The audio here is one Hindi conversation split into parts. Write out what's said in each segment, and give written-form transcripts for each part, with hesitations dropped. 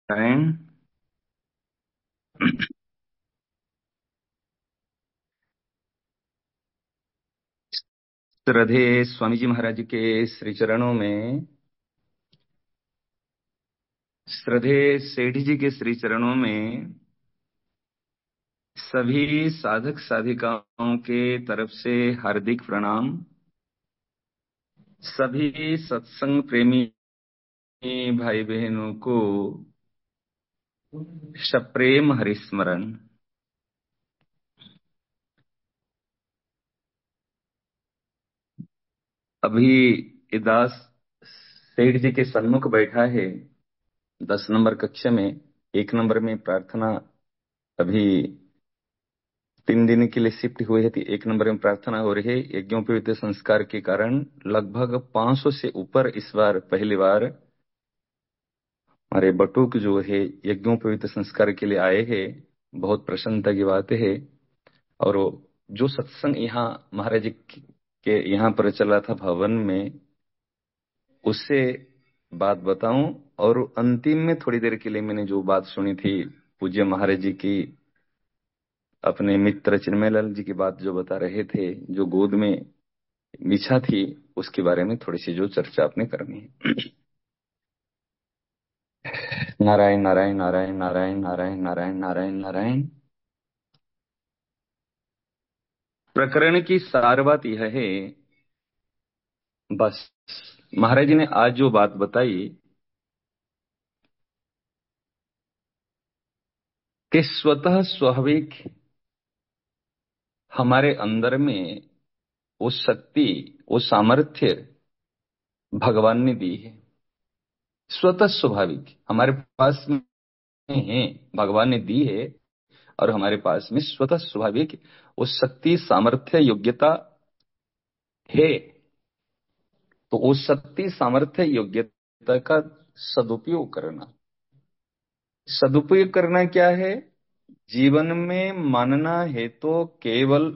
नारायण। श्रद्धे स्वामी जी महाराज के श्री चरणों में, श्रद्धे सेठ जी के श्री चरणों में सभी साधक साधिकाओं के तरफ से हार्दिक प्रणाम। सभी सत्संग प्रेमी भाई बहनों को सप्रेम हरिस्मरण। अभी इदास सेठ जी के सन्मुख बैठा है 10 नंबर कक्ष में। 1 नंबर में प्रार्थना अभी 3 दिन के लिए शिफ्ट हुए हैं। 1 नंबर में प्रार्थना हो रही है। यज्ञोपवीत संस्कार के कारण लगभग 500 से ऊपर इस बार पहली बार हमारे बटुक जो है यज्ञोपवीत संस्कार के लिए आए हैं। बहुत प्रसन्नता की बात है। और जो सत्संग यहाँ महाराज जी के यहाँ पर चला था भवन में, उससे बात बताऊं। और अंतिम में थोड़ी देर के लिए मैंने जो बात सुनी थी पूज्य महाराज जी की, अपने मित्र चिन्मयलाल जी की बात जो बता रहे थे, जो गोद में इच्छा थी, उसके बारे में थोड़ी सी जो चर्चा आपने करनी है। नारायण नारायण नारायण नारायण नारायण नारायण नारायण नारायण। प्रकरण की सार बात यह है, बस महाराज जी ने आज जो बात बताई कि स्वतः स्वाभाविक हमारे अंदर में वो शक्ति, वो सामर्थ्य भगवान ने दी है। स्वतः स्वाभाविक हमारे पास में है, भगवान ने दी है। और हमारे पास में स्वतः स्वाभाविक वो शक्ति, सामर्थ्य, योग्यता है। तो वो शक्ति, सामर्थ्य, योग्यता का सदुपयोग करना। सदुपयोग करना क्या है? जीवन में मानना है तो केवल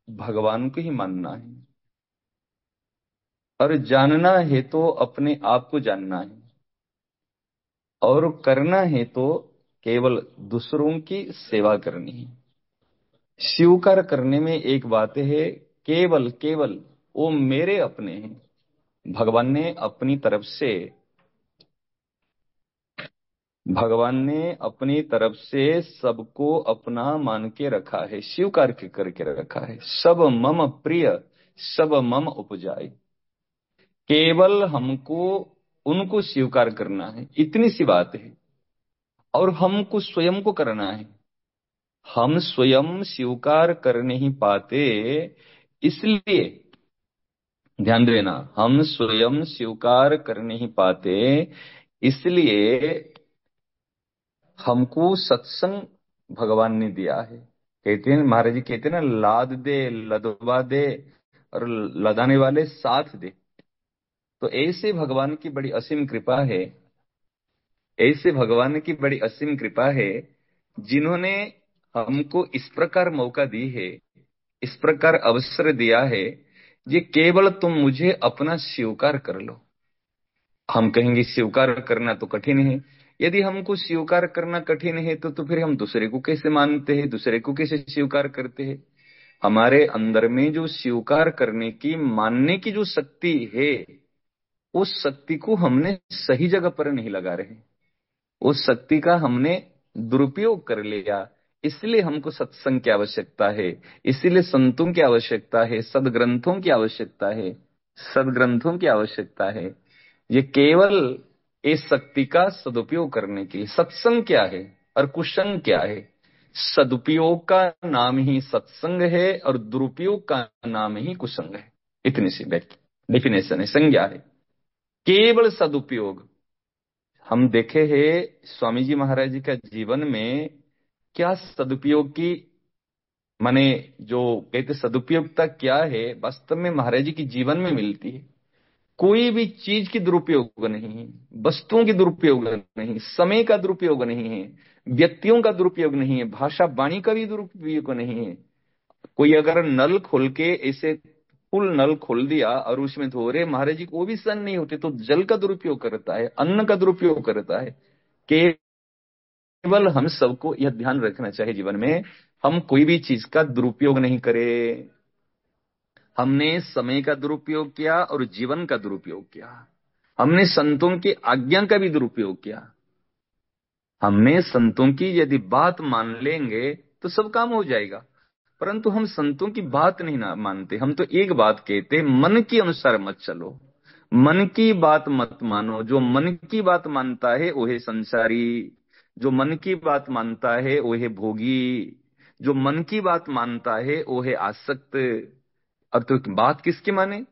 भगवान को ही मानना है, और जानना है तो अपने आप को जानना है, और करना है तो केवल दूसरों की सेवा करनी है। स्वीकार करने में एक बात है, केवल केवल वो मेरे अपने हैं। भगवान ने अपनी तरफ से, भगवान ने अपनी तरफ से सबको अपना मान के रखा है, स्वीकार के करके रखा है। सब मम प्रिय, सब मम उपजाए। केवल हमको उनको स्वीकार करना है, इतनी सी बात है। और हमको स्वयं को करना है। हम स्वयं स्वीकार कर नहीं पाते, इसलिए ध्यान देना, हम स्वयं स्वीकार कर नहीं पाते, इसलिए हमको सत्संग भगवान ने दिया है। कहते हैं महाराज जी, कहते हैं ना, लाद दे लदवा दे और लदाने वाले साथ दे। तो ऐसे भगवान की बड़ी असीम कृपा है, ऐसे भगवान की बड़ी असीम कृपा है, जिन्होंने हमको इस प्रकार मौका दी है, इस प्रकार अवसर दिया है। ये केवल तुम मुझे अपना स्वीकार कर लो। हम कहेंगे स्वीकार करना तो कठिन है। यदि हमको स्वीकार करना कठिन है तो फिर हम दूसरे को कैसे मानते हैं, दूसरे को कैसे स्वीकार करते हैं? हमारे अंदर में जो स्वीकार करने की, मानने की जो शक्ति है, उस शक्ति को हमने सही जगह पर नहीं लगा रहे। उस शक्ति का हमने दुरुपयोग कर लिया। इसलिए हमको सत्संग की आवश्यकता है, इसीलिए संतों की आवश्यकता है, सदग्रंथों की आवश्यकता है, सदग्रंथों की आवश्यकता है। ये केवल इस शक्ति का सदुपयोग करने के लिए। सत्संग क्या है और कुसंग क्या है? सदुपयोग का नाम ही सत्संग है और दुरुपयोग का नाम ही कुसंग है। इतनी सी डेफिनेशन है, संज्ञा है। केवल सदुपयोग। हम देखे हैं स्वामी जी महाराज जी का जीवन में क्या सदुपयोग की, माने जो कहते सदुपयोगता क्या है, वास्तव में महाराज जी की जीवन में मिलती है। कोई भी चीज की दुरुपयोग नहीं है, वस्तुओं की दुरुपयोग नहीं, समय का दुरुपयोग नहीं है, व्यक्तियों का दुरुपयोग नहीं है, भाषा वाणी का भी दुरुपयोग नहीं है। कोई अगर नल खोल के ऐसे फुल नल खोल दिया और उसमें धो रहे, महाराज जी को वो भी सहन नहीं होते, तो जल का दुरुपयोग करता है, अन्न का दुरुपयोग करता है। केवल हम सबको यह ध्यान रखना चाहिए जीवन में, हम कोई भी चीज का दुरुपयोग नहीं करें। हमने समय का दुरुपयोग किया और जीवन का दुरुपयोग किया। हमने संतों की आज्ञा का भी दुरुपयोग किया। हमने संतों की यदि बात मान लेंगे तो सब काम हो जाएगा, परंतु हम संतों की बात नहीं ना मानते। हम तो एक बात कहते, मन के अनुसार मत चलो, मन की बात मत मानो। जो मन की बात मानता है वो है संसारी, जो मन की बात मानता है वो है भोगी, जो मन की बात मानता है वो है आसक्त। अब तो बात किसकी माने?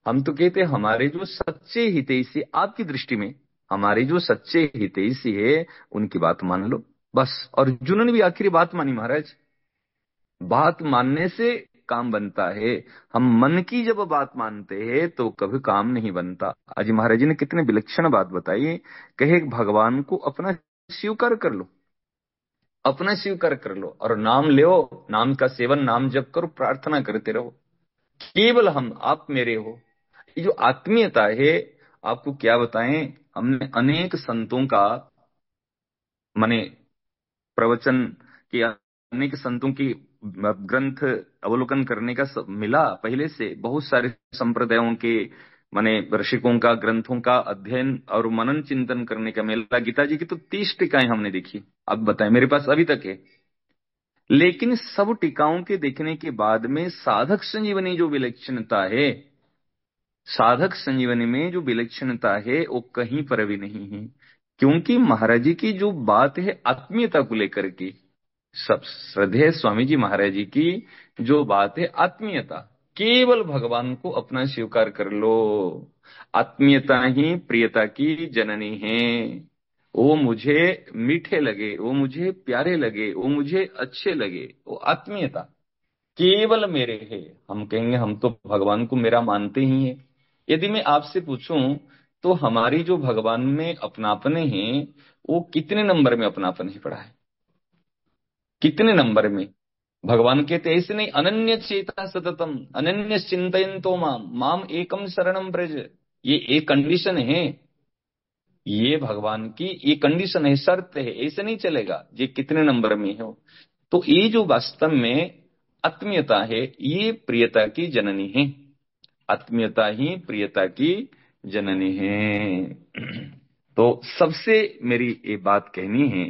हम तो कहते हैं हमारे जो सच्चे हितैषी, आपकी दृष्टि में हमारे जो सच्चे हितैषी है उनकी बात मान लो बस। और अर्जुन ने भी आखिरी बात मानी महाराज। बात मानने से काम बनता है। हम मन की जब बात मानते हैं तो कभी काम नहीं बनता। आज महाराज जी ने कितने विलक्षण बात बताई। कहे भगवान को अपना स्वीकार कर लो, अपना स्वीकार कर लो और नाम लो, नाम का सेवन, नाम जप करो, प्रार्थना करते रहो, केवल हम आप मेरे हो। ये जो आत्मीयता है, आपको क्या बताएं। हमने अनेक संतों का माने प्रवचन की, अनेक संतों की ग्रंथ अवलोकन करने का मिला। पहले से बहुत सारे संप्रदायों के माने ऋषिकों का ग्रंथों का अध्ययन और मनन चिंतन करने का मिला। गीता जी की तो 30 टीकाएं हमने देखी। अब बताएं, मेरे पास अभी तक है। लेकिन सब टीकाओं के देखने के बाद में साधक संजीवनी जो विलक्षणता है, साधक संजीवनी में जो विलक्षणता है वो कहीं पर भी नहीं है। क्योंकि महाराज जी की जो बात है आत्मीयता को लेकर के, सब श्रद्धेय स्वामी जी महाराज जी की जो बात है आत्मीयता, केवल भगवान को अपना स्वीकार कर लो। आत्मीयता ही प्रियता की जननी है। वो मुझे मीठे लगे, वो मुझे प्यारे लगे, वो मुझे अच्छे लगे, वो आत्मीयता केवल मेरे है। हम कहेंगे हम तो भगवान को मेरा मानते ही हैं। यदि मैं आपसे पूछूं तो हमारी जो भगवान में अपनापन है वो कितने नंबर में अपनापन है पड़ा है? कितने नंबर में? भगवान कहते ऐसे नहीं, अनन्य चेता सततम अनन्य चिंतन तो माम माम एकम शरणम ब्रज। ये एक कंडीशन है, ये भगवान की ये कंडीशन है, शर्त है, ऐसे नहीं चलेगा। ये कितने नंबर में हो? तो ये जो वास्तव में आत्मीयता है ये प्रियता की जननी है। आत्मीयता ही प्रियता की जननी है। तो सबसे मेरी ये बात कहनी है,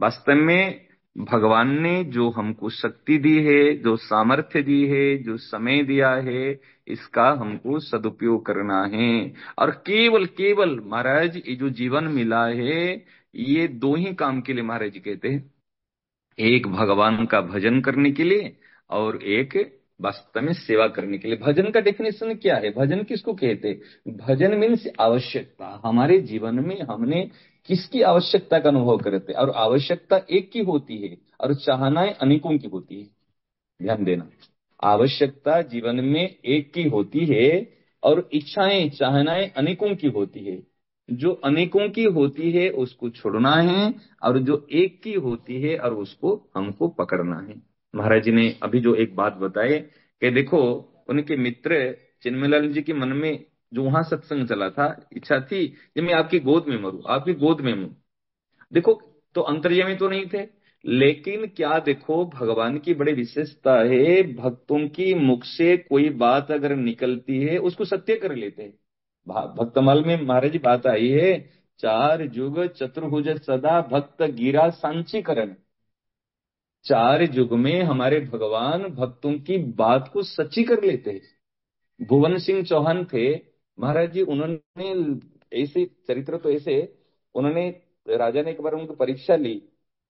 वास्तव में भगवान ने जो हमको शक्ति दी है, जो सामर्थ्य दी है, जो समय दिया है, इसका हमको सदुपयोग करना है। और केवल केवल महाराज ये जो जीवन मिला है ये दो ही काम के लिए महाराज जी कहते हैं। एक भगवान का भजन करने के लिए और एक वास्तव में सेवा करने के लिए। भजन का डेफिनेशन क्या है? भजन किसको कहते हैं? भजन मीन्स आवश्यकता। हमारे जीवन में हमने किसकी आवश्यकता का अनुभव करते हैं? और आवश्यकता एक की होती है और चाहनाएं अनेकों की होती है। ध्यान देना, आवश्यकता जीवन में एक की होती है और इच्छाएं चाहनाएं अनेकों की होती है। जो अनेकों की होती है उसको छोड़ना है और जो एक की होती है और उसको हमको पकड़ना है। महाराज जी ने अभी जो एक बात बताए कि देखो, उनके मित्र चिन्मयलाल जी के मन में जो वहां सत्संग चला था, इच्छा थी कि मैं आपकी गोद में मरूं, आपकी गोद में मरूं। देखो, तो अंतर्यामी तो नहीं थे, लेकिन क्या देखो भगवान की बड़ी विशेषता है, भक्तों की मुख से कोई बात अगर निकलती है उसको सत्य कर लेते हैं। भक्तमाल में महाराज जी बात आई है, चार युग चतुर्भुज सदा भक्त गिरा सांचीकरण। चार युग में हमारे भगवान भक्तों की बात को सच्ची कर लेते हैं। भुवन सिंह चौहान थे महाराज जी, उन्होंने ऐसे चरित्र तो ऐसे, उन्होंने राजा ने एक बार उनकी परीक्षा ली।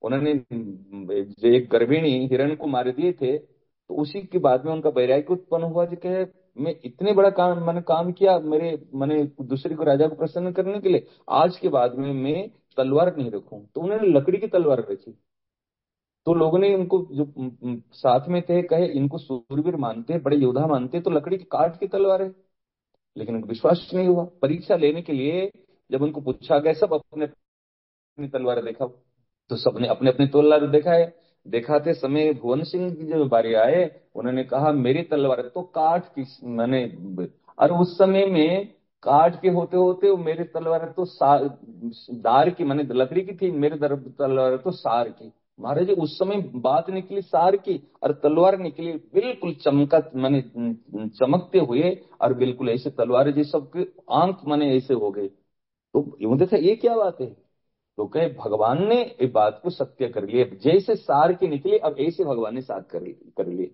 उन्होंने जो एक गर्भिणी हिरण को मार दिए थे, तो उसी के बाद में उनका वैराग्य उत्पन्न हुआ जो कहे मैं इतने बड़ा काम मैंने काम किया मेरे मैंने दूसरे को राजा को प्रसन्न करने के लिए, आज के बाद में मैं तलवार नहीं रखूं। तो उन्होंने लकड़ी की तलवार रखी। तो लोगों ने उनको जो साथ में थे कहे इनको सूरवीर मानते हैं, बड़े योद्धा मानते हैं, तो लकड़ी की काठ की तलवार है। लेकिन उनको विश्वास नहीं हुआ। परीक्षा लेने के लिए जब उनको पूछा गया, सब अपने अपनी तलवार देखा, तो सबने अपने अपने तलवार दिखाए। दिखाते समय भुवन सिंह की जो बारी आए, उन्होंने कहा मेरी तलवार तो काठ की मैंने। और उस समय में काट के होते होते वो मेरे तलवार तो दार की, मैंने लकड़ी की थी, मेरे तलवार तो सार की। महाराज जी उस समय बात निकली सार की, और तलवार निकली बिल्कुल चमका, मैंने चमकते हुए, और बिल्कुल ऐसे तलवार जी सबके आंख माने ऐसे हो गए। तो यूं देखा ये क्या बात है। तो कहे भगवान ने ये बात को सत्य कर लिया, जैसे सार की निकली अब ऐसे भगवान ने साथ कर लिए।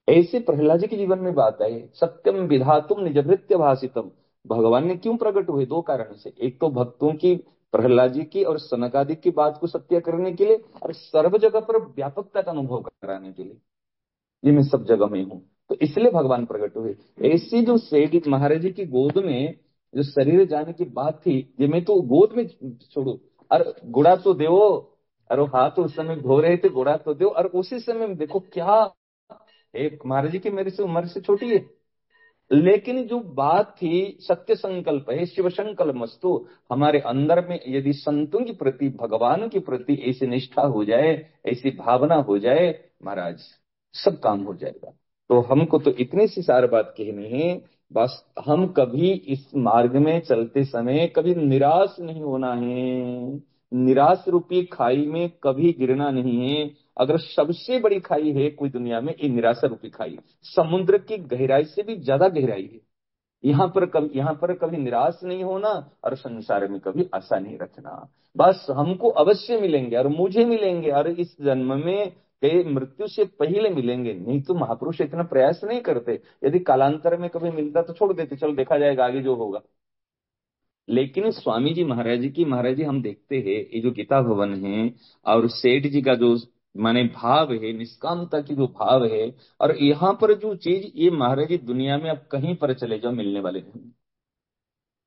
ऐसे प्रहलाद जी के जीवन में बात आई, सत्यम विधातुम निजभृत्य भाषितम। भगवान ने क्यों प्रकट हुए, दो कारण से, एक तो भक्तों की, प्रहलाद जी की और सनकादिक की बात को सत्य करने के लिए, और सर्व जगह पर व्यापकता का अनुभव कराने के लिए, ये मैं सब जगह में हूं, तो इसलिए भगवान प्रकट हुए। ऐसी जो सेठ महाराज जी की गोद में जो शरीर जाने की बात थी, ये मैं तो गोद में छोड़ू, और गुड़ा तो देवो, और वो हाथ उस समय धो रहे थे, गुड़ा तो दो, और उसी समय देखो क्या, एक महाराज जी की मेरे से उम्र से छोटी है, लेकिन जो बात थी सत्य संकल्प है, शिव संकल्प मस्तु। हमारे अंदर में यदि संतों के प्रति, भगवान के प्रति ऐसी निष्ठा हो जाए, ऐसी भावना हो जाए, महाराज सब काम हो जाएगा। तो हमको तो इतनी सी सार बात कहनी है, बस हम कभी इस मार्ग में चलते समय कभी निराश नहीं होना है। निराश रूपी खाई में कभी गिरना नहीं है। अगर सबसे बड़ी खाई है कोई दुनिया में, ये निराशा रूपी खाई है। समुद्र की गहराई से भी ज्यादा गहराई है। यहाँ पर कभी निराश नहीं होना, और संसार में कभी आशा नहीं रखना। बस हमको अवश्य मिलेंगे, और मुझे मिलेंगे, और इस जन्म में कई मृत्यु से पहले मिलेंगे, नहीं तो महापुरुष इतना प्रयास नहीं करते। यदि कालांतर में कभी मिलता तो छोड़ देते, चलो देखा जाएगा आगे जो होगा। लेकिन स्वामी जी महाराज जी की, महाराज जी हम देखते हैं ये जो गीता भवन है, और सेठ जी का जो माने भाव है, निष्कामता की जो भाव है, और यहाँ पर जो चीज, ये महाराज जी दुनिया में अब कहीं पर चले जाओ मिलने वाले नहीं।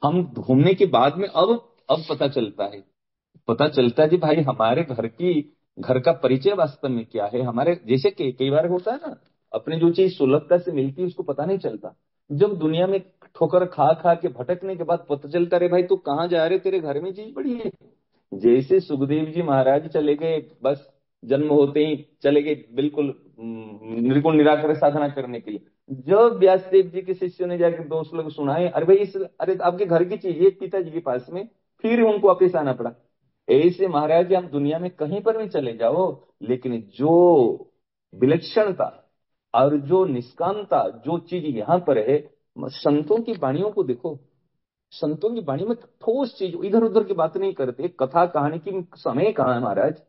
हम घूमने के बाद में अब पता चलता है, पता चलता है जी भाई हमारे घर का परिचय वास्तव में क्या है। हमारे जैसे कई बार होता है ना, अपने जो चीज सुलभता से मिलती है उसको पता नहीं चलता। जब दुनिया में ठोकर खा खा के भटकने के बाद पता चलता, रे भाई तू कहाँ जा रहे, तेरे घर में चीज पड़ी है। जैसे सुखदेव जी महाराज चले गए, बस जन्म होते ही चले गए बिल्कुल निर्गुण निराकर साधना करने के लिए। जब व्यासदेव जी के शिष्यों ने जाकर दोस्त लोग सुनाए, अरे भाई अरे आपके घर की चीज है पिताजी के पास में, फिर उनको वापिस आना पड़ा। ऐसे महाराज जी हम दुनिया में कहीं पर भी चले जाओ, लेकिन जो विलक्षणता और जो निष्कामता, जो चीज यहाँ पर है, संतों की वाणियों को देखो। संतों की वाणी में ठोस चीज, इधर उधर की बात नहीं करते। कथा कहानी की समय कहाँ है महाराज,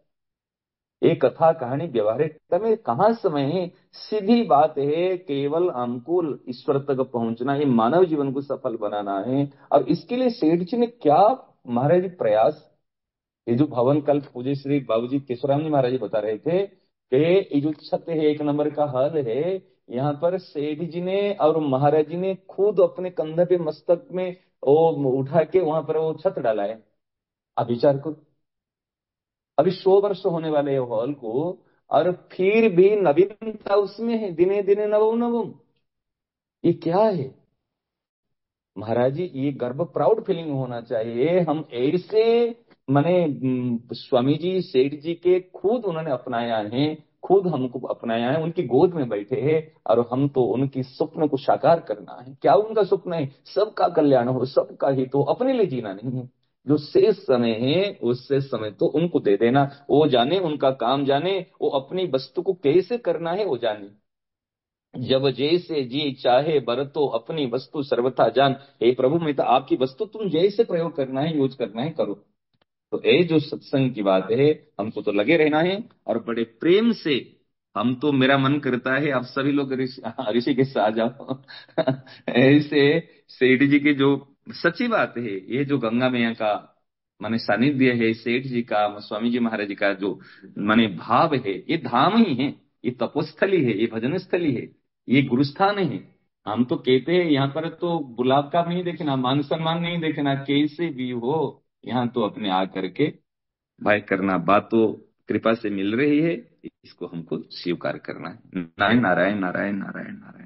एक कथा कहानी व्यवहारिकता में कहाँ समय है। सीधी बात है, केवल हमको ईश्वर तक पहुंचना है, मानव जीवन को सफल बनाना है। और इसके लिए सेठ जी ने क्या महाराज जी प्रयास, ये जो भवन कल पूज्य श्री बाबूजी केशवराम जी महाराज जी बता रहे थे कि ये जो छत है, एक नंबर का हल है, यहाँ पर सेठ जी ने और महाराज जी ने खुद अपने कंधे पे मस्तक में वो उठा के वहां पर वो छत डाला है। अब विचार करो, अभी 100 वर्ष होने वाले हॉल को, और फिर भी नवीनता उसमें है, दिने दिने नवो नवम। ये क्या है महाराज जी, ये गर्व प्राउड फीलिंग होना चाहिए। हम ऐसे माने स्वामी जी सेठ जी के खुद उन्होंने अपनाया है, खुद हमको अपनाया है, उनकी गोद में बैठे हैं, और हम तो उनकी स्वप्न को साकार करना है। क्या उनका स्वप्न है, सबका कल्याण हो, सबका हित हो, अपने लिए जीना नहीं है। जो शेष समय है उस शेष समय तो उनको दे देना, वो जाने, उनका काम जाने, वो अपनी वस्तु को कैसे करना है वो जाने। जब जैसे जी चाहे बरतो अपनी वस्तु सर्वथा जान। हे प्रभु मैं तो आपकी वस्तु, तुम जैसे प्रयोग करना है, यूज करना है करो। तो ये जो सत्संग की बात है, हमको तो लगे रहना है, और बड़े प्रेम से। हम तो, मेरा मन करता है आप सभी लोग ऋषिकेश आ जाओ ऐसे सेठ जी की जो सच्ची बात है, ये जो गंगा मैया का माने सानिध्य है, सेठ जी का, स्वामी जी महाराज जी का जो माने भाव है, ये धाम ही है, ये तपोस्थली है, ये भजन स्थली है, ये गुरुस्थान है। हम तो कहते हैं यहाँ पर तो गुलाब का नहीं देखना, मान सम्मान नहीं देखना, कैसे भी हो यहाँ तो अपने आ करके भाई करना, बात तो कृपा से मिल रही है, इसको हमको स्वीकार करना है। नारायण नारायण नारायण नारायण नारायण।